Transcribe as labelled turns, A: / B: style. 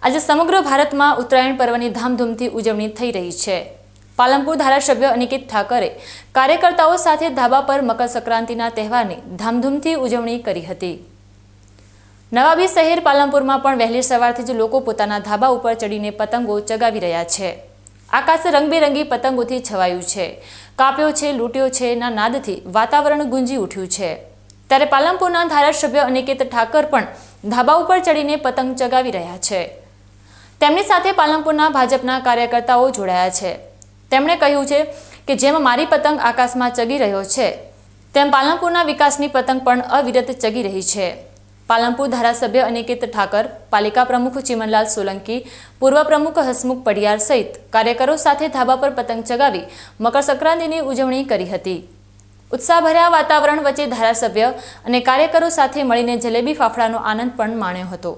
A: આજે સમગ્ર ભારતમાં ઉત્તરાયણ પર્વની ધામધૂમથી ઉજવણી થઈ રહી છે। પાલનપુર ધારાસભ્ય અનિકેત ઠાકરે કાર્યકર્તાઓ સાથે ધાબા પર મકર સંક્રાંતિના તહેવારની ધામધૂમથી ઉજવણી કરી હતી। નવાબી શહેર પાલનપુરમાં પણ વહેલી સવારથી જ લોકો પોતાના ધાબા ઉપર ચડીને પતંગો ચગાવી રહ્યા છે। આકાશ રંગબેરંગી પતંગોથી છવાયું છે। કાપ્યો છે, લૂંટ્યો છે ના નાદથી વાતાવરણ ગુંજી ઉઠ્યું છે। ત્યારે પાલનપુરના ધારાસભ્ય અનિકેત ઠાકર પણ ધાબા ઉપર ચડીને પતંગ ચગાવી રહ્યા છે। તેમની સાથે પાલનપુરના ભાજપના કાર્યકર્તાઓ જોડાયા છે। તેમણે કહ્યું છે કે જેમ મારી પતંગ આકાશમાં ચગી રહ્યો છે તેમ પાલનપુરના વિકાસની પતંગ પણ અવિરત ચગી રહી છે। પાલનપુર ધારાસભ્ય અનિકેત ઠાકર, પાલિકા પ્રમુખ ચિમનલાલ સોલંકી, પૂર્વ પ્રમુખ હસમુખ પડિયાર સહિત કાર્યકરો સાથે ધાબા પર પતંગ ચગાવી મકર સંક્રાંતિની ઉજવણી કરી હતી। ઉત્સાહભર્યા વાતાવરણ વચ્ચે ધારાસભ્ય અને કાર્યકરો સાથે મળીને જલેબી ફાફડાનો આનંદ પણ માણ્યો હતો।